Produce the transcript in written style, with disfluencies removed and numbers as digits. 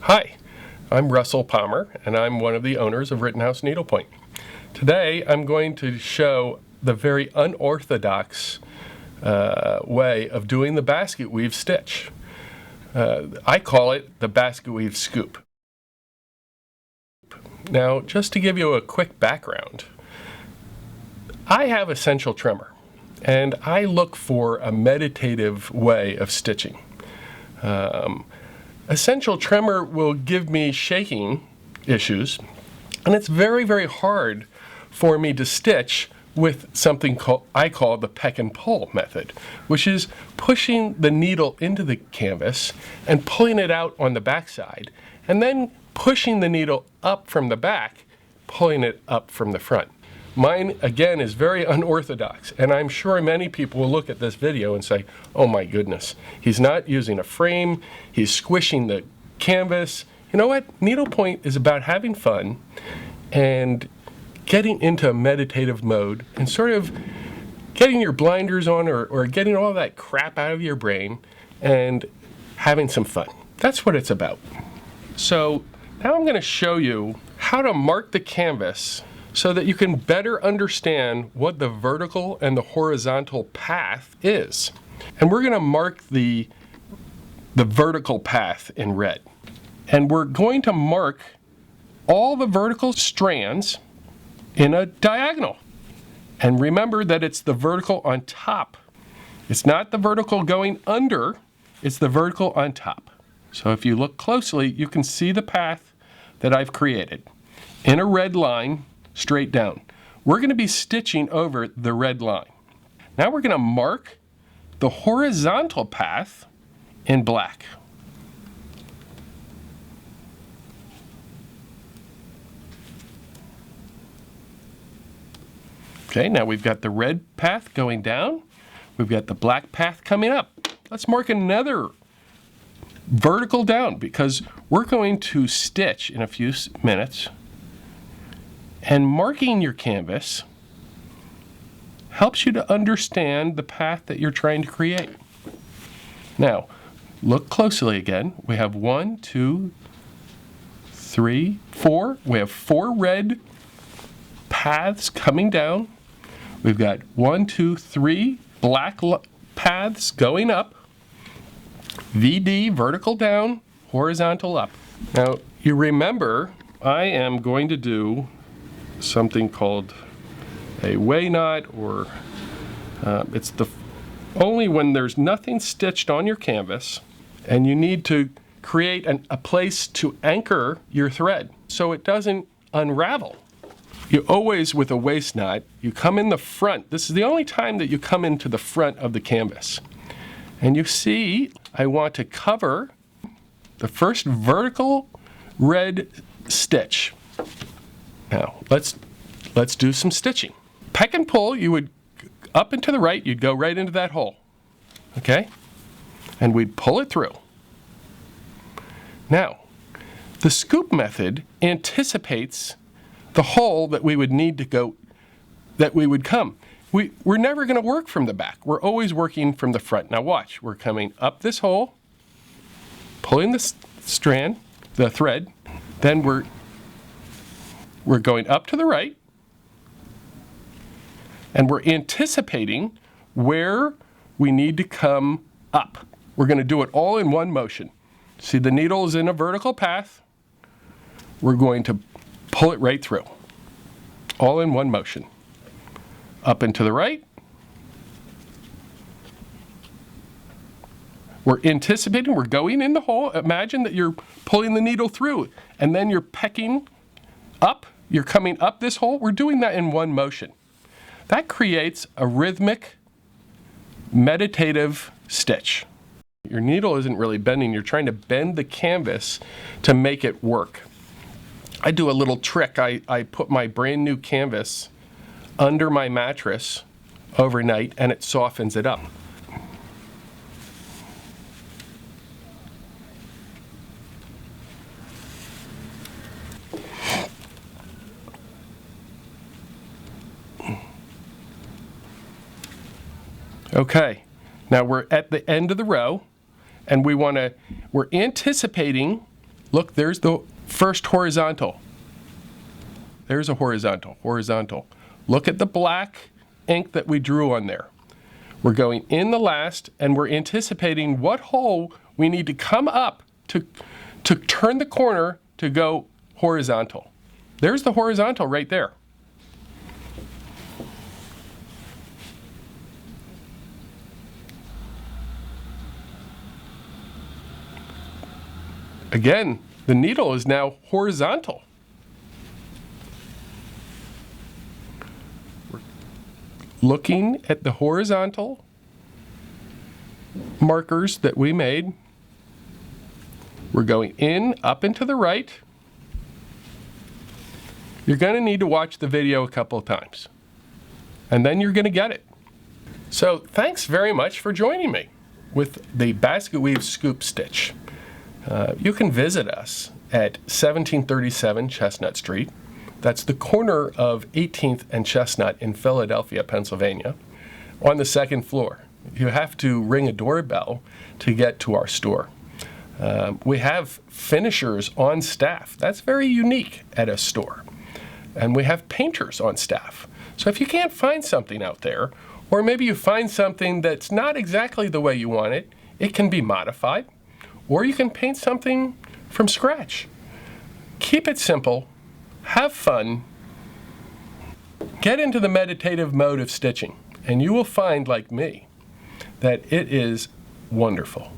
Hi, I'm Russell Palmer, and I'm one of the owners of Rittenhouse Needlepoint. Today, I'm going to show the very unorthodox way of doing the Basketweave stitch. I call it the Basketweave scoop. Now, just to give you a quick background, I have a central tremor, and I look for a meditative way of stitching. Essential tremor will give me shaking issues, and it's very, very hard for me to stitch with something I call the Pec and Pull Method, which is pushing the needle into the canvas and pulling it out on the back side, and then pushing the needle up from the back, pulling it up from the front. Mine, again, is very unorthodox, and I'm sure many people will look at this video and say, oh my goodness, he's not using a frame, he's squishing the canvas. You know what? Needlepoint is about having fun and getting into a meditative mode and sort of getting your blinders on or getting all that crap out of your brain and having some fun. That's what it's about. So now I'm going to show you how to mark the canvas so that you can better understand what the vertical and the horizontal path is. And we're going to mark the vertical path in red. And we're going to mark all the vertical strands in a diagonal. And remember that it's the vertical on top. It's not the vertical going under, it's the vertical on top. So if you look closely, you can see the path that I've created in a red line straight down. We're going to be stitching over the red line. Now we're going to mark the horizontal path in black. Okay, now we've got the red path going down. We've got the black path coming up. Let's mark another vertical down because we're going to stitch in a few minutes. And marking your canvas helps you to understand the path that you're trying to create. Now, look closely again. We have 1, 2, 3, 4. We have 4 red paths coming down. We've got 1, 2, 3 black paths going up. VD, vertical down, horizontal up. Now, you remember I am going to do something called a way knot, or it's only when there's nothing stitched on your canvas and you need to create a place to anchor your thread so it doesn't unravel. You always, with a waist knot, you come in the front. This is the only time that you come into the front of the canvas. And you see, I want to cover the first vertical red stitch. Now, let's do some stitching. Peck and pull, you would, up and to the right, you'd go right into that hole, okay? And we'd pull it through. Now, the scoop method anticipates the hole that we would need to go, that we would come. We're never gonna work from the back. We're always working from the front. Now watch, we're coming up this hole, pulling the strand, the thread, then we're going up to the right, and we're anticipating where we need to come up. We're going to do it all in one motion. See, the needle is in a vertical path. We're going to pull it right through, all in one motion. Up and to the right. We're anticipating, we're going in the hole. Imagine that you're pulling the needle through, and then you're pecking up, you're coming up this hole. We're doing that in one motion. That creates a rhythmic, meditative stitch. Your needle isn't really bending, you're trying to bend the canvas to make it work. I do a little trick. I put my brand new canvas under my mattress overnight and it softens it up. Okay, now we're at the end of the row, and we're anticipating Look, there's the first horizontal. There's a horizontal, horizontal. Look at the black ink that we drew on there. We're going in the last, and we're anticipating what hole we need to come up to turn the corner to go horizontal. There's the horizontal right there. Again, the needle is now horizontal. We're looking at the horizontal markers that we made. We're going in, up and to the right. You're going to need to watch the video a couple of times, and then you're going to get it. So thanks very much for joining me with the Basketweave scoop stitch. You can visit us at 1737 Chestnut Street. That's the corner of 18th and Chestnut in Philadelphia, Pennsylvania, on the second floor. You have to ring a doorbell to get to our store. We have finishers on staff. That's very unique at a store. And we have painters on staff. So if you can't find something out there, or maybe you find something that's not exactly the way you want it, it can be modified. Or you can paint something from scratch. Keep it simple, have fun, get into the meditative mode of stitching, and you will find, like me, that it is wonderful.